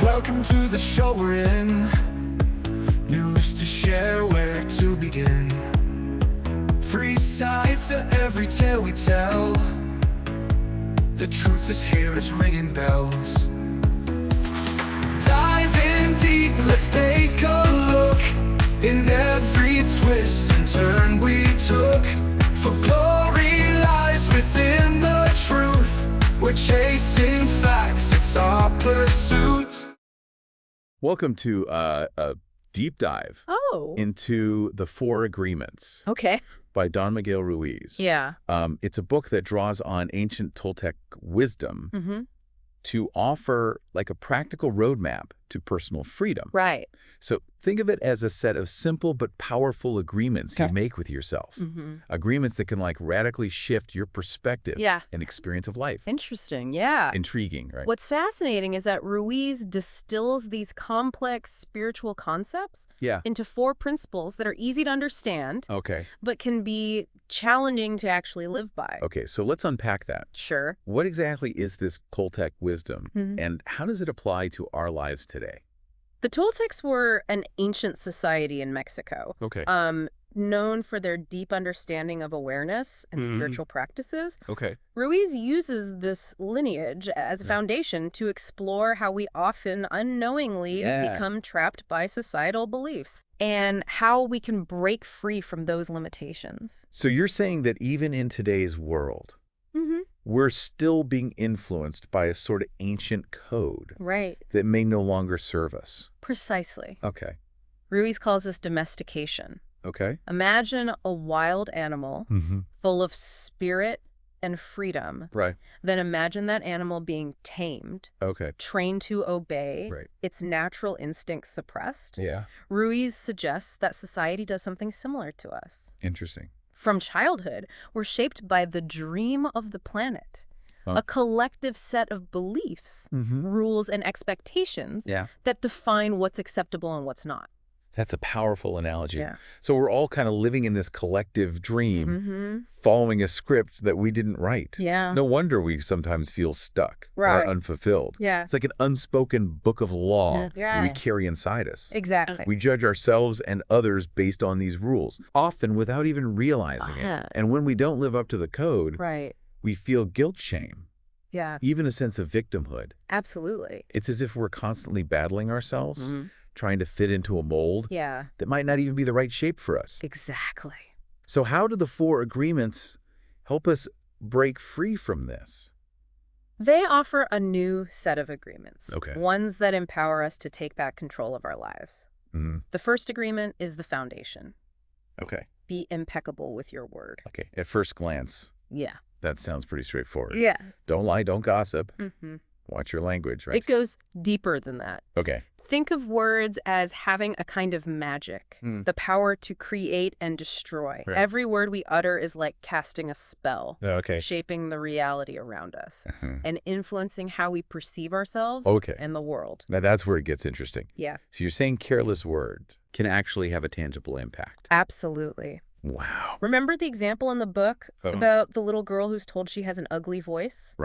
Welcome to the show we're in. News to share, where to begin. Three sides to every tale we tell. The truth is here, it's ringing bells. Dive in deep, let's take a look. In every twist and turn we took. For glory lies within the truth. We're chasing facts, it's our pursuit. Welcome to a deep dive into the Four Agreements by Don Miguel Ruiz. Yeah. It's a book that draws on ancient Toltec wisdom to offer like a practical roadmap to personal freedom. Right. So think of it as a set of simple but powerful agreements you make with yourself. Agreements that can like radically shift your perspective and experience of life. Interesting. Yeah. Intriguing, right? What's fascinating is that Ruiz distills these complex spiritual concepts into four principles that are easy to understand, but can be challenging to actually live by. Okay, so let's unpack that. Sure. What exactly is this Toltec wisdom, and how does it apply to our lives today? The Toltecs were an ancient society in Mexico. Known for their deep understanding of awareness and spiritual practices. Ruiz uses this lineage as a foundation to explore how we often unknowingly become trapped by societal beliefs and how we can break free from those limitations. So you're saying that even in today's world, we're still being influenced by a sort of ancient code that may no longer serve us. Precisely. Ruiz calls this domestication. Imagine a wild animal full of spirit and freedom. Then imagine that animal being tamed, trained to obey, its natural instincts suppressed. Ruiz suggests that society does something similar to us. Interesting. From childhood, we're shaped by the dream of the planet, a collective set of beliefs, rules, and expectations that define what's acceptable and what's not. That's a powerful analogy. So we're all kind of living in this collective dream, following a script that we didn't write. No wonder we sometimes feel stuck or unfulfilled. It's like an unspoken book of law that we carry inside us. Exactly. We judge ourselves and others based on these rules, often without even realizing it. And when we don't live up to the code, we feel guilt, shame, even a sense of victimhood. Absolutely. It's as if we're constantly battling ourselves, trying to fit into a mold that might not even be the right shape for us. Exactly. So how do the Four Agreements help us break free from this? They offer a new set of agreements, ones that empower us to take back control of our lives. The first agreement is the foundation. Be impeccable with your word. At first glance, that sounds pretty straightforward. Don't lie, don't gossip. Watch your language, right? It goes deeper than that. Think of words as having a kind of magic, the power to create and destroy. Every word we utter is like casting a spell, shaping the reality around us and influencing how we perceive ourselves and the world. Now that's where it gets interesting. So you're saying careless word can actually have a tangible impact. Absolutely. Wow. Remember the example in the book about the little girl who's told she has an ugly voice?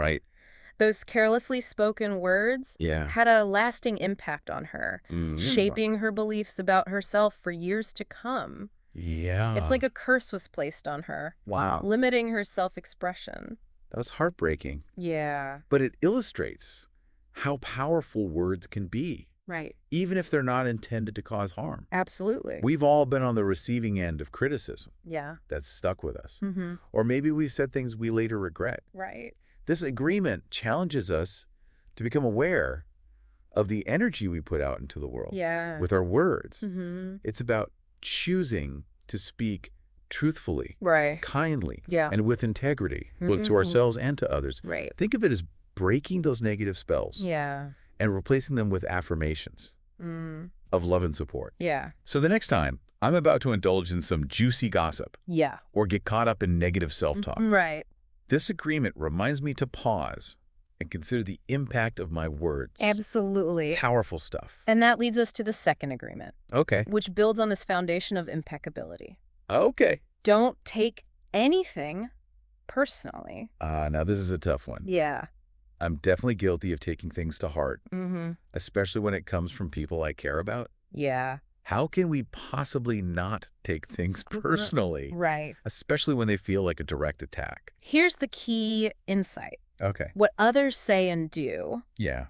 Those carelessly spoken words had a lasting impact on her, shaping her beliefs about herself for years to come. It's like a curse was placed on her, limiting her self-expression. That was heartbreaking. But it illustrates how powerful words can be. Even if they're not intended to cause harm. Absolutely. We've all been on the receiving end of criticism. That's stuck with us. Or maybe we've said things we later regret. This agreement challenges us to become aware of the energy we put out into the world with our words. It's about choosing to speak truthfully, kindly, and with integrity, both to ourselves and to others. Think of it as breaking those negative spells and replacing them with affirmations of love and support. So the next time I'm about to indulge in some juicy gossip or get caught up in negative self-talk, this agreement reminds me to pause and consider the impact of my words. Absolutely. Powerful stuff. And that leads us to the second agreement. Which builds on this foundation of impeccability. Don't take anything personally. Now this is a tough one. I'm definitely guilty of taking things to heart, especially when it comes from people I care about. Yeah. How can we possibly not take things personally? Right. Especially when they feel like a direct attack. Here's the key insight. Okay. What others say and do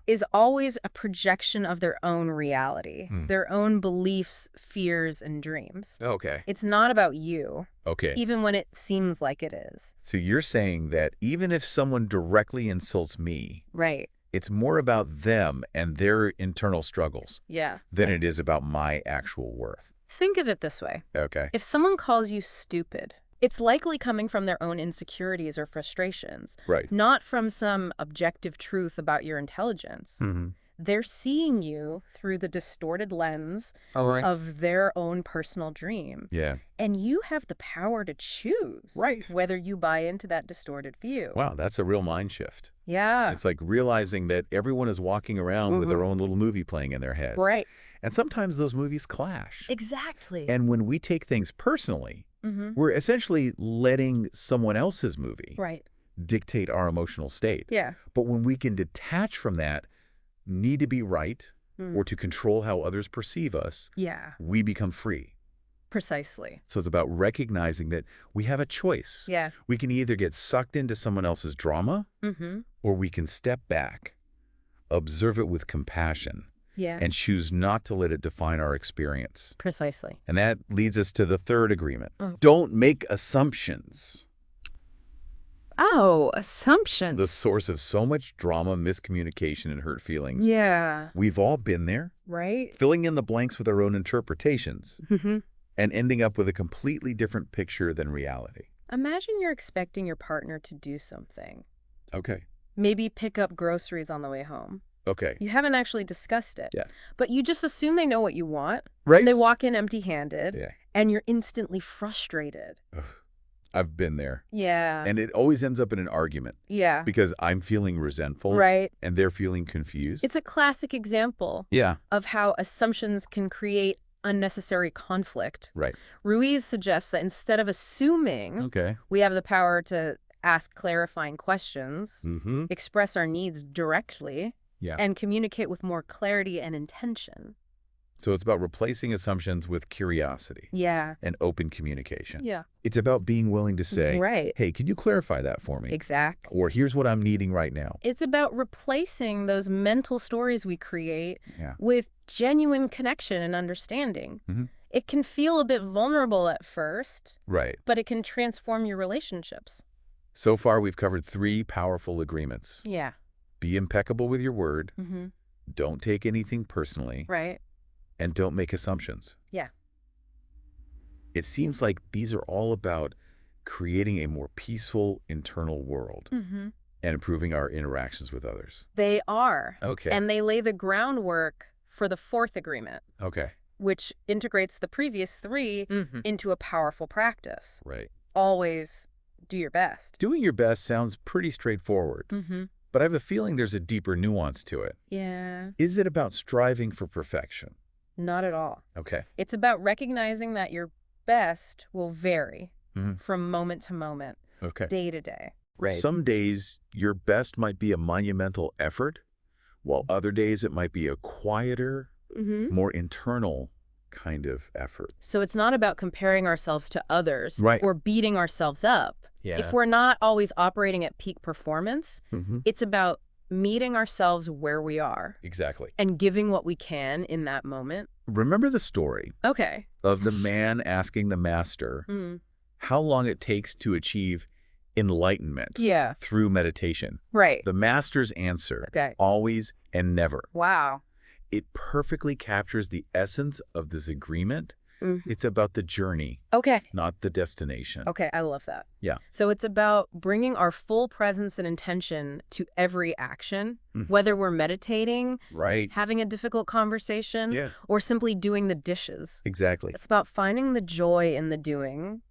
is always a projection of their own reality, their own beliefs, fears, and dreams. Okay. It's not about you. Okay. Even when it seems like it is. So you're saying that even if someone directly insults me, right, it's more about them and their internal struggles than it is about my actual worth. Think of it this way. Okay. If someone calls you stupid, it's likely coming from their own insecurities or frustrations, not from some objective truth about your intelligence. They're seeing you through the distorted lens of their own personal dream. Yeah. And you have the power to choose whether you buy into that distorted view. Wow, that's a real mind shift. Yeah. It's like realizing that everyone is walking around with their own little movie playing in their heads. Right. And sometimes those movies clash. Exactly. And when we take things personally, we're essentially letting someone else's movie dictate our emotional state. Yeah. But when we can detach from that need to be right or to control how others perceive us, we become free. Precisely. So it's about recognizing that we have a choice. Yeah. We can either get sucked into someone else's drama or we can step back, observe it with compassion, and choose not to let it define our experience. Precisely. And that leads us to the third agreement. Don't make assumptions. Oh, assumptions. The source of so much drama, miscommunication, and hurt feelings. Yeah. We've all been there. Right. Filling in the blanks with our own interpretations and ending up with a completely different picture than reality. Imagine you're expecting your partner to do something. Okay. Maybe pick up groceries on the way home. Okay. You haven't actually discussed it. Yeah. But you just assume they know what you want. Right. And they walk in empty-handed. Yeah. And you're instantly frustrated. Ugh. I've been there. Yeah. And it always ends up in an argument. Yeah. Because I'm feeling resentful. Right. And they're feeling confused. It's a classic example of how assumptions can create unnecessary conflict. Right. Ruiz suggests that instead of assuming we have the power to ask clarifying questions, express our needs directly, and communicate with more clarity and intention. So it's about replacing assumptions with curiosity. Yeah. And open communication. Yeah. It's about being willing to say, hey, can you clarify that for me? Exactly. Or here's what I'm needing right now. It's about replacing those mental stories we create with genuine connection and understanding. It can feel a bit vulnerable at first. Right. But it can transform your relationships. So far, we've covered 3 powerful agreements. Yeah. Be impeccable with your word. Don't take anything personally. Right. And don't make assumptions. Yeah. It seems like these are all about creating a more peaceful internal world and improving our interactions with others. They are. Okay. And they lay the groundwork for the 4th agreement. Okay. Which integrates the previous 3 into a powerful practice. Right. Always do your best. Doing your best sounds pretty straightforward. But I have a feeling there's a deeper nuance to it. Yeah. Is it about striving for perfection? Not at all. Okay. It's about recognizing that your best will vary from moment to moment, day to day. Right. Some days, your best might be a monumental effort, while other days it might be a quieter, more internal kind of effort. So it's not about comparing ourselves to others or beating ourselves up. Yeah. If we're not always operating at peak performance, it's about meeting ourselves where we are. Exactly. And giving what we can in that moment. Remember the story of the man asking the master how long it takes to achieve enlightenment through meditation. Right. The master's answer, always and never. Wow. It perfectly captures the essence of this agreement. It's about the journey, not the destination. Okay, I love that. Yeah. So it's about bringing our full presence and intention to every action, whether we're meditating, having a difficult conversation, or simply doing the dishes. Exactly. It's about finding the joy in the doing,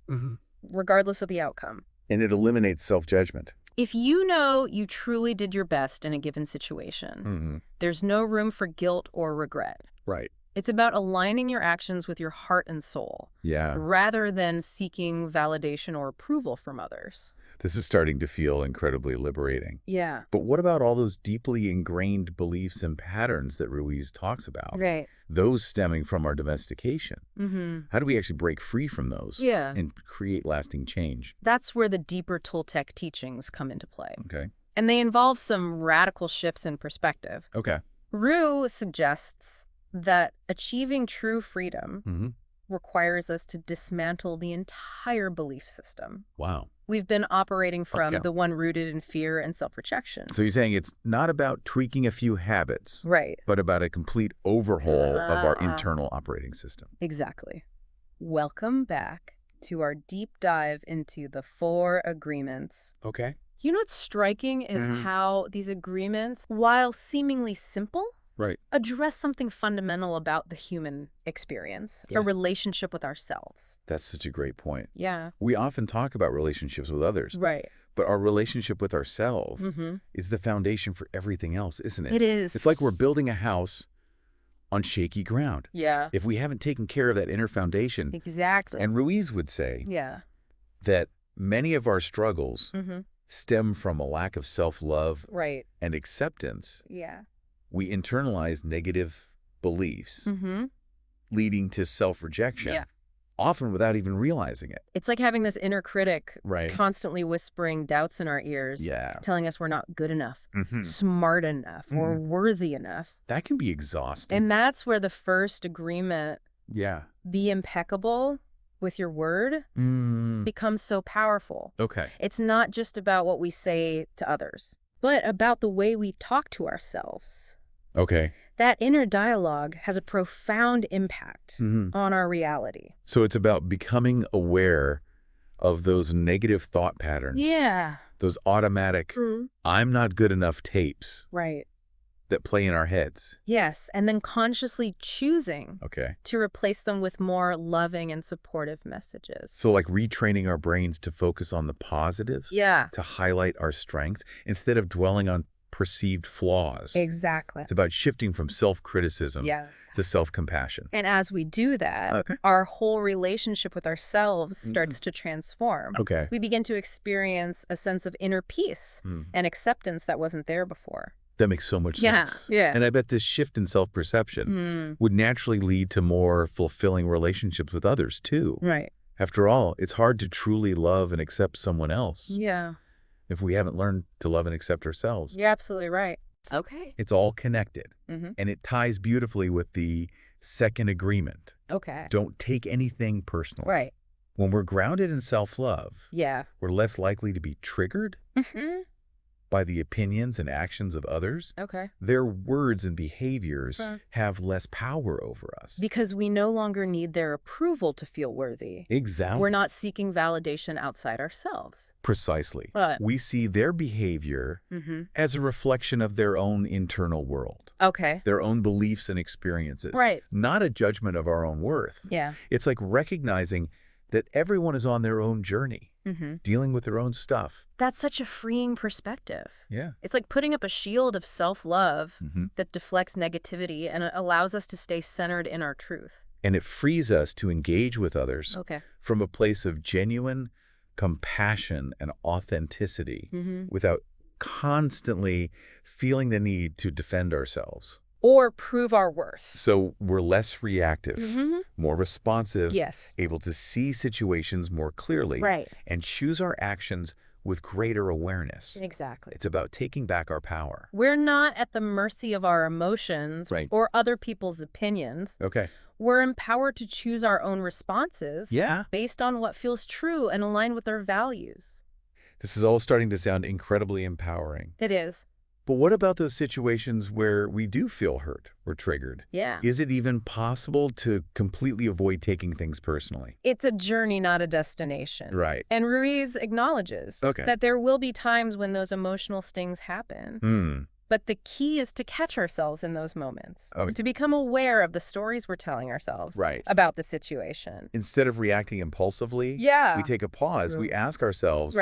regardless of the outcome. And it eliminates self-judgment. If you know you truly did your best in a given situation, there's no room for guilt or regret. Right. It's about aligning your actions with your heart and soul. Yeah. Rather than seeking validation or approval from others. This is starting to feel incredibly liberating. Yeah. But what about all those deeply ingrained beliefs and patterns that Ruiz talks about? Right. Those stemming from our domestication. Mm-hmm. How do we actually break free from those and create lasting change? That's where the deeper Toltec teachings come into play. Okay. And they involve some radical shifts in perspective. Okay. Ruiz suggests that achieving true freedom requires us to dismantle the entire belief system. Wow. We've been operating from the one rooted in fear and self-rejection. So you're saying it's not about tweaking a few habits, right, but about a complete overhaul of our internal operating system. Exactly. Welcome back to our deep dive into the 4 agreements. Okay. You know what's striking is how these agreements, while seemingly simple, address something fundamental about the human experience, a relationship with ourselves. That's such a great point. Yeah. We often talk about relationships with others. Right. But our relationship with ourselves is the foundation for everything else, isn't it? It is. It's like we're building a house on shaky ground. Yeah. If we haven't taken care of that inner foundation. Exactly. And Ruiz would say that many of our struggles stem from a lack of self-love and acceptance. Yeah. We internalize negative beliefs, leading to self-rejection, often without even realizing it. It's like having this inner critic constantly whispering doubts in our ears, telling us we're not good enough, smart enough, or worthy enough. That can be exhausting. And that's where the first agreement, be impeccable with your word, becomes so powerful. Okay. It's not just about what we say to others, but about the way we talk to ourselves. Okay. That inner dialogue has a profound impact on our reality. So it's about becoming aware of those negative thought patterns. Yeah. Those automatic, I'm not good enough tapes. Right. That play in our heads. Yes, and then consciously choosing to replace them with more loving and supportive messages. So like retraining our brains to focus on the positive. Yeah. To highlight our strengths instead of dwelling on perceived flaws. Exactly. It's about shifting from self-criticism to self-compassion. And as we do that, our whole relationship with ourselves starts to transform. Okay. We begin to experience a sense of inner peace and acceptance that wasn't there before. That makes so much sense. Yeah. And I bet this shift in self-perception would naturally lead to more fulfilling relationships with others, too. Right. After all, it's hard to truly love and accept someone else. Yeah. If we haven't learned to love and accept ourselves. You're absolutely right. Okay. It's all connected. And it ties beautifully with the second agreement. Okay. Don't take anything personal. Right. When we're grounded in self-love, we're less likely to be triggered by the opinions and actions of others. Okay. Their words and behaviors have less power over us. Because we no longer need their approval to feel worthy. Exactly. We're not seeking validation outside ourselves. Precisely. Right. We see their behavior as a reflection of their own internal world. Okay. Their own beliefs and experiences. Right. Not a judgment of our own worth. Yeah. It's like recognizing that everyone is on their own journey, dealing with their own stuff. That's such a freeing perspective. Yeah. It's like putting up a shield of self-love that deflects negativity and it allows us to stay centered in our truth. And it frees us to engage with others from a place of genuine compassion and authenticity without constantly feeling the need to defend ourselves. Or prove our worth. So we're less reactive, more responsive, able to see situations more clearly, and choose our actions with greater awareness. Exactly. It's about taking back our power. We're not at the mercy of our emotions or other people's opinions. Okay. We're empowered to choose our own responses based on what feels true and aligned with our values. This is all starting to sound incredibly empowering. It is. But what about those situations where we do feel hurt or triggered? Yeah. Is it even possible to completely avoid taking things personally? It's a journey, not a destination. Right. And Ruiz acknowledges that there will be times when those emotional stings happen. But the key is to catch ourselves in those moments, to become aware of the stories we're telling ourselves about the situation. Instead of reacting impulsively, we take a pause. We ask ourselves,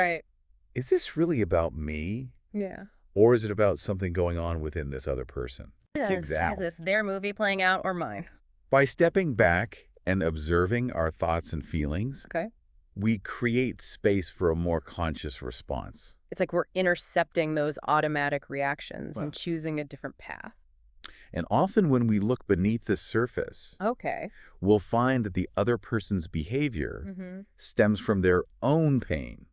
is this really about me? Yeah. Or is it about something going on within this other person? Is this their movie playing out or mine? By stepping back and observing our thoughts and feelings, Okay. we create space for a more conscious response. It's like we're intercepting those automatic reactions Wow. and choosing a different path. And often when we look beneath the surface, Okay. we'll find that the other person's behavior Mm-hmm. stems from their own pain,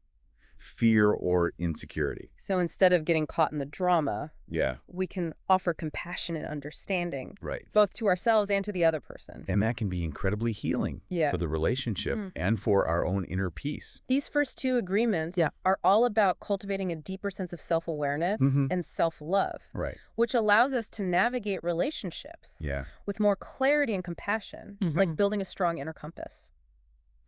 fear, or insecurity. So instead of getting caught in the drama, Yeah. we can offer compassion and understanding, Right. both to ourselves and to the other person. And that can be incredibly healing Yeah. for the relationship and for our own inner peace. These first two agreements are all about cultivating a deeper sense of self-awareness and self-love, Right. which allows us to navigate relationships Yeah. with more clarity and compassion. It's like building a strong inner compass.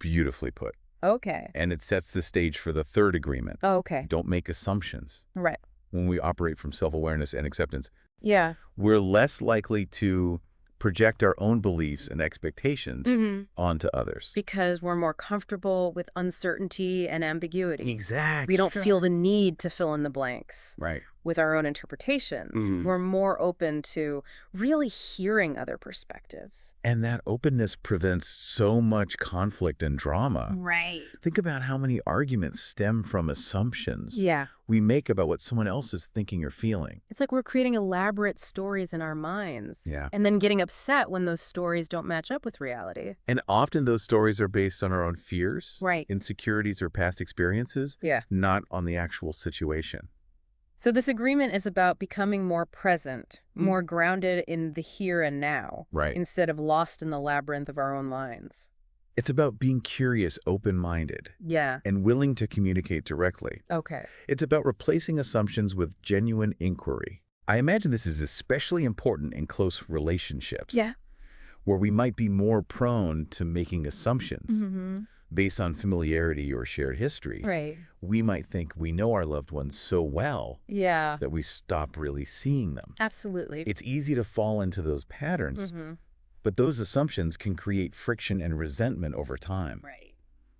Beautifully put. Okay. And it sets the stage for the third agreement. Oh, okay. Don't make assumptions. Right. When we operate from self-awareness and acceptance, Yeah. we're less likely to project our own beliefs and expectations onto others. Because we're more comfortable with uncertainty and ambiguity. Exactly. We don't feel the need to fill in the blanks. Right. With our own interpretations. We're more open to really hearing other perspectives. And that openness prevents so much conflict and drama. Right. Think about how many arguments stem from assumptions Yeah. we make about what someone else is thinking or feeling. It's like we're creating elaborate stories in our minds. Yeah. And then getting upset when those stories don't match up with reality. And often those stories are based on our own fears, Right. insecurities, or past experiences, Yeah. not on the actual situation. So this agreement is about becoming more present, more grounded in the here and now, Right. instead of lost in the labyrinth of our own minds. It's about being curious, open-minded, Yeah. and willing to communicate directly. Okay. It's about replacing assumptions with genuine inquiry. I imagine this is especially important in close relationships, Yeah. where we might be more prone to making assumptions Mm-hmm. based on familiarity or shared history. Right. We might think we know our loved ones so well Yeah. that we stop really seeing them. Absolutely. It's easy to fall into those patterns, but those assumptions can create friction and resentment over time. Right.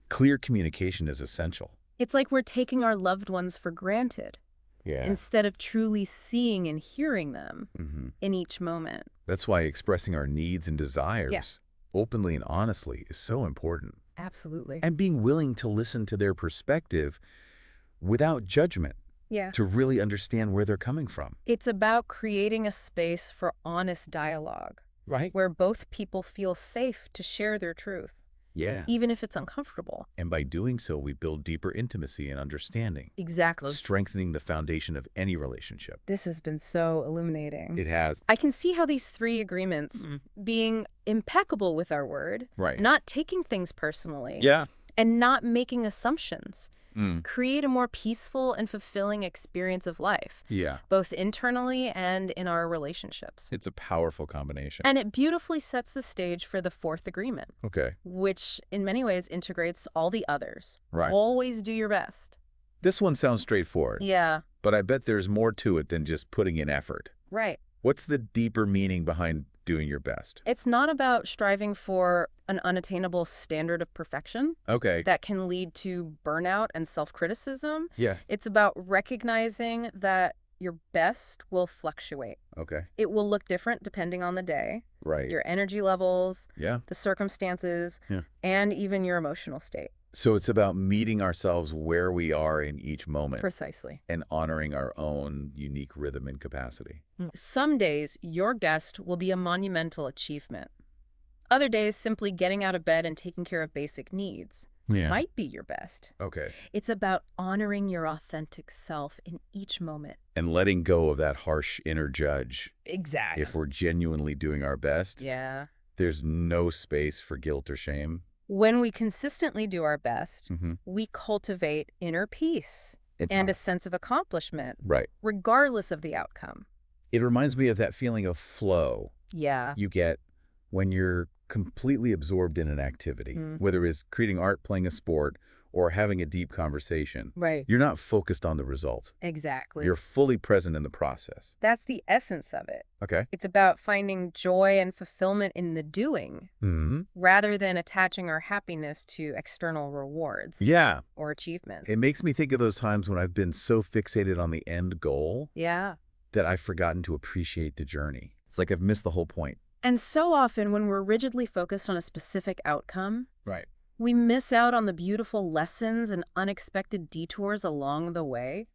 Clear communication is essential. It's like we're taking our loved ones for granted Yeah. instead of truly seeing and hearing them in each moment. That's why expressing our needs and desires openly and honestly is so important. Absolutely. And being willing to listen to their perspective without judgment Yeah. to really understand where they're coming from. It's about creating a space for honest dialogue Right? where both people feel safe to share their truth, Yeah. even if it's uncomfortable. And by doing so, we build deeper intimacy and understanding, Exactly. strengthening the foundation of any relationship. This has been so illuminating. It has. I can see how these three agreements, being impeccable with our word, Right. not taking things personally, Yeah. and not making assumptions, create a more peaceful and fulfilling experience of life, Yeah. both internally and in our relationships. It's a powerful combination. And it beautifully sets the stage for the fourth agreement, Okay. which in many ways integrates all the others. Right. Always do your best. This one sounds straightforward, Yeah, but I bet there's more to it than just putting in effort. right. What's the deeper meaning behind doing your best? It's not about striving for an unattainable standard of perfection Okay. that can lead to burnout and self-criticism. Yeah. It's about recognizing that your best will fluctuate. Okay. It will look different depending on the day, Right. your energy levels, Yeah. the circumstances, Yeah. and even your emotional state. So it's about meeting ourselves where we are in each moment Precisely. and honoring our own unique rhythm and capacity. Some days, your guest will be a monumental achievement. Other days, simply getting out of bed and taking care of basic needs might be your best. Okay. It's about honoring your authentic self in each moment. And letting go of that harsh inner judge. Exactly. If we're genuinely doing our best, Yeah. there's no space for guilt or shame. When we consistently do our best, we cultivate inner peace and a sense of accomplishment, Right. regardless of the outcome. It reminds me of that feeling of flow Yeah. you get when you're completely absorbed in an activity, whether it's creating art, playing a sport, or having a deep conversation. Right. You're not focused on the result. Exactly. You're fully present in the process. That's the essence of it. Okay. It's about finding joy and fulfillment in the doing, rather than attaching our happiness to external rewards Yeah. or achievements. It makes me think of those times when I've been so fixated on the end goal Yeah. that I've forgotten to appreciate the journey. It's like I've missed the whole point. And so often when we're rigidly focused on a specific outcome, Right. we miss out on the beautiful lessons and unexpected detours along the way.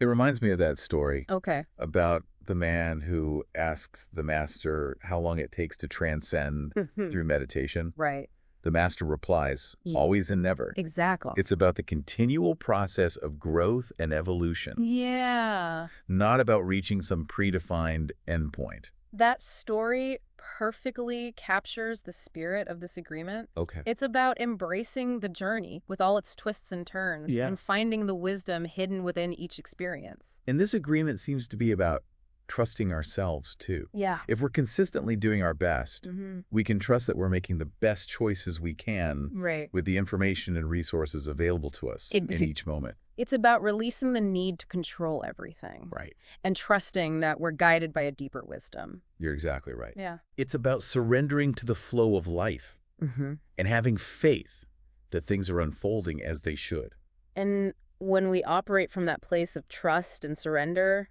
It reminds me of that story Okay. about the man who asks the master how long it takes to transcend through meditation. Right. The master replies, Yeah. always and never. Exactly. It's about the continual process of growth and evolution, Yeah. not about reaching some predefined endpoint. That story perfectly captures the spirit of this agreement. Okay. It's about embracing the journey with all its twists and turns and finding the wisdom hidden within each experience. And this agreement seems to be about trusting ourselves, too. Yeah. If we're consistently doing our best, we can trust that we're making the best choices we can with the information and resources available to us in each moment. It's about releasing the need to control everything. Right. And trusting that we're guided by a deeper wisdom. You're exactly right. Yeah. It's about surrendering to the flow of life and having faith that things are unfolding as they should. And when we operate from that place of trust and surrender,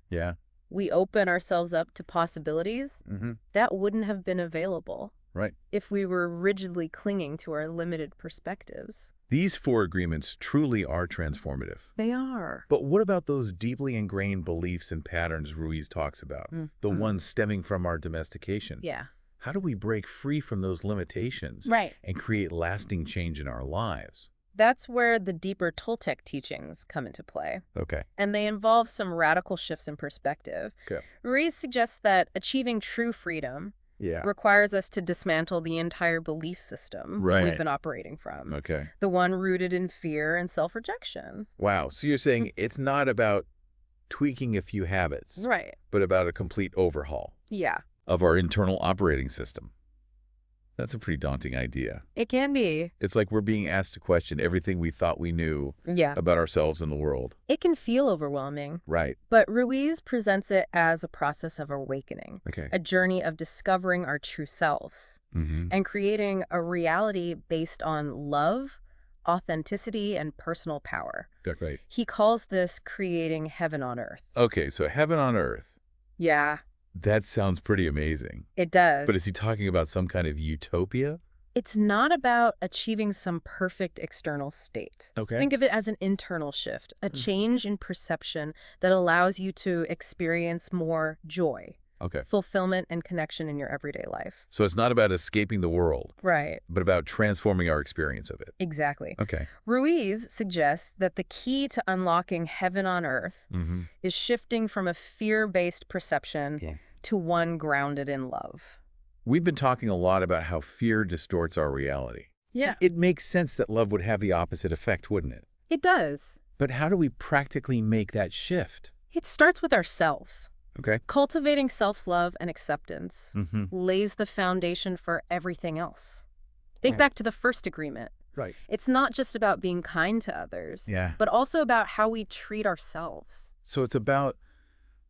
we open ourselves up to possibilities that wouldn't have been available if we were rigidly clinging to our limited perspectives. These 4 agreements truly are transformative. They are. But what about those deeply ingrained beliefs and patterns Ruiz talks about, the ones stemming from our domestication? Yeah. How do we break free from those limitations and create lasting change in our lives? That's where the deeper Toltec teachings come into play. Okay. And they involve some radical shifts in perspective. Okay. Ruiz suggests that achieving true freedom requires us to dismantle the entire belief system we've been operating from. Okay. The one rooted in fear and self-rejection. Wow. So you're saying it's not about tweaking a few habits, but about a complete overhaul of our internal operating system. That's a pretty daunting idea. It can be. It's like we're being asked to question everything we thought we knew about ourselves and the world. It can feel overwhelming. Right. But Ruiz presents it as a process of awakening, a journey of discovering our true selves and creating a reality based on love, authenticity, and personal power. Right. He calls this creating heaven on earth. Okay, so heaven on earth. Yeah. That sounds pretty amazing. It does. But is he talking about some kind of utopia? It's not about achieving some perfect external state. Okay. Think of it as an internal shift, a change in perception that allows you to experience more joy, fulfillment, and connection in your everyday life. So it's not about escaping the world. Right. But about transforming our experience of it. Exactly. Okay. Ruiz suggests that the key to unlocking heaven on earth is shifting from a fear-based perception to one grounded in love. We've been talking a lot about how fear distorts our reality. Yeah. It makes sense that love would have the opposite effect, wouldn't it? It does. But how do we practically make that shift? It starts with ourselves. Okay. Cultivating self-love and acceptance lays the foundation for everything else. Think back to the first agreement. Right. It's not just about being kind to others, but also about how we treat ourselves. So it's about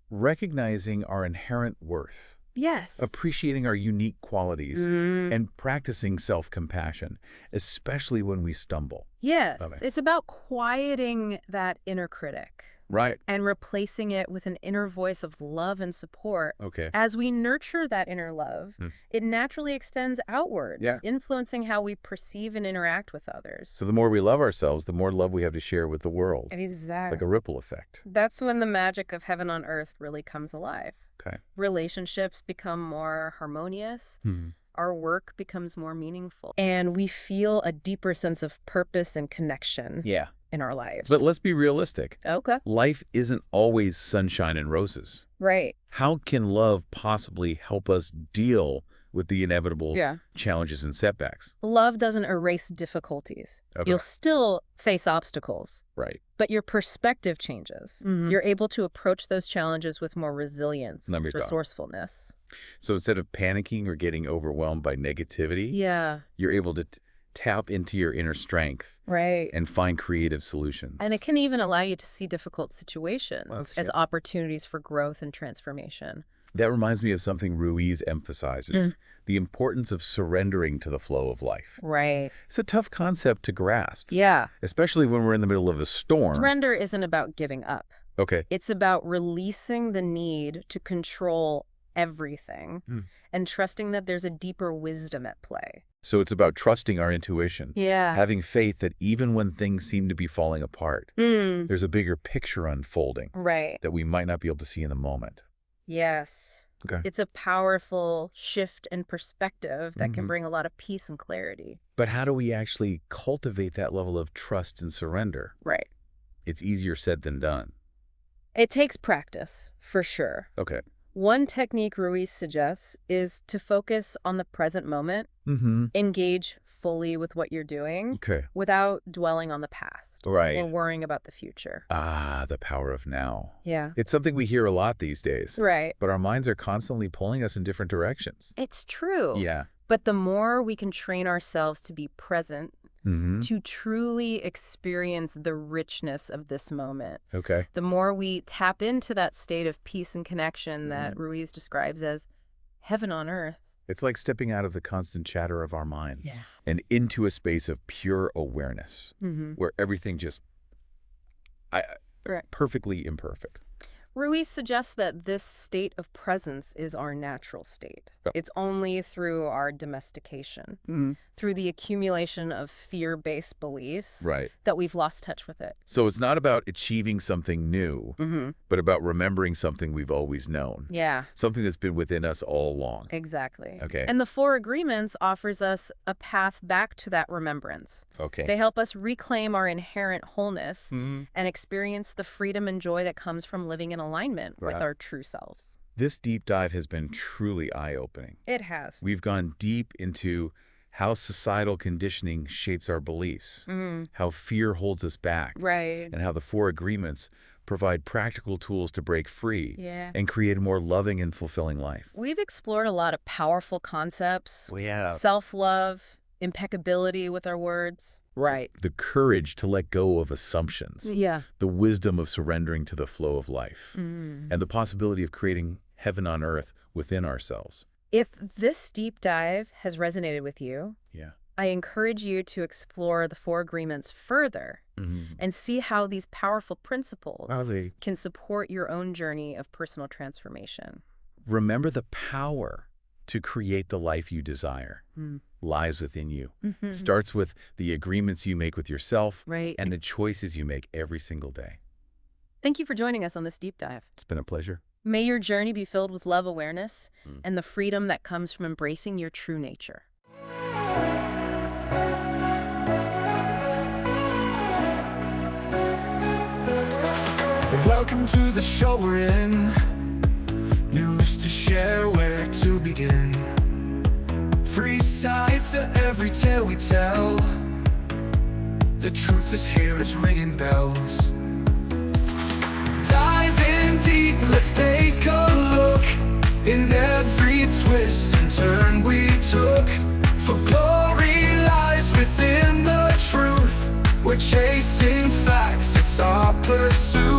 recognizing our inherent worth. Yes. Appreciating our unique qualities and practicing self-compassion, especially when we stumble. Yes. It's about quieting that inner critic. Right. And replacing it with an inner voice of love and support. Okay. As we nurture that inner love, it naturally extends outwards, influencing how we perceive and interact with others. So the more we love ourselves, the more love we have to share with the world. Exactly. It's like a ripple effect. That's when the magic of heaven on earth really comes alive. Okay. Relationships become more harmonious. Our work becomes more meaningful. And we feel a deeper sense of purpose and connection in our lives. But let's be realistic. Okay. Life isn't always sunshine and roses. Right. How can love possibly help us deal with the inevitable challenges and setbacks? Love doesn't erase difficulties. You'll still face obstacles. Right. But your perspective changes. You're able to approach those challenges with more resilience, resourcefulness. So instead of panicking or getting overwhelmed by negativity, you're able to tap into your inner strength and find creative solutions. And it can even allow you to see difficult situations as opportunities for growth and transformation. That reminds me of something Ruiz emphasizes, the importance of surrendering to the flow of life. Right. It's a tough concept to grasp. Yeah. Especially when we're in the middle of a storm. Surrender isn't about giving up. Okay. It's about releasing the need to control everything and trusting that there's a deeper wisdom at play. So it's about trusting our intuition. Yeah. Having faith that even when things seem to be falling apart, there's a bigger picture unfolding. Right. That we might not be able to see in the moment. Yes. Okay. It's a powerful shift in perspective that can bring a lot of peace and clarity. But how do we actually cultivate that level of trust and surrender? Right. It's easier said than done. It takes practice, for sure. Okay. One technique Ruiz suggests is to focus on the present moment, engage fully with what you're doing without dwelling on the past or worrying about the future. Ah, the power of now. Yeah. It's something we hear a lot these days. Right. But our minds are constantly pulling us in different directions. It's true. Yeah. But the more we can train ourselves to be present, to truly experience the richness of this moment, the more we tap into that state of peace and connection that Ruiz describes as heaven on earth. It's like stepping out of the constant chatter of our minds and into a space of pure awareness where everything just perfectly imperfect. Ruiz suggests that this state of presence is our natural state. It's only through our domestication, through the accumulation of fear-based beliefs that we've lost touch with it. So it's not about achieving something new, but about remembering something we've always known. Yeah. Something that's been within us all along. Exactly. Okay. And the Four Agreements offers us a path back to that remembrance. Okay. They help us reclaim our inherent wholeness and experience the freedom and joy that comes from living in alignment with our true selves. This deep dive has been truly eye-opening. It has. We've gone deep into how societal conditioning shapes our beliefs, how fear holds us back, and how the Four Agreements provide practical tools to break free and create a more loving and fulfilling life. We've explored a lot of powerful concepts. Self-love, impeccability with our words. The courage to let go of assumptions. The wisdom of surrendering to the flow of life. And the possibility of creating heaven on earth within ourselves. If this deep dive has resonated with you, I encourage you to explore the Four Agreements further and see how these powerful principles can support your own journey of personal transformation. Remember, the power to create the life you desire lies within you. Starts with the agreements you make with yourself and the choices you make every single day. Thank you for joining us on this deep dive. It's been a pleasure. May your journey be filled with love awareness and the freedom that comes from embracing your true nature. Welcome to the show we're in. News to share, where to begin. Free sides to every tale we tell. The truth is here, it's ringing bells. Dive in deep, let's take a look in every twist and turn we took. For glory lies within the truth. We're chasing facts, it's our pursuit.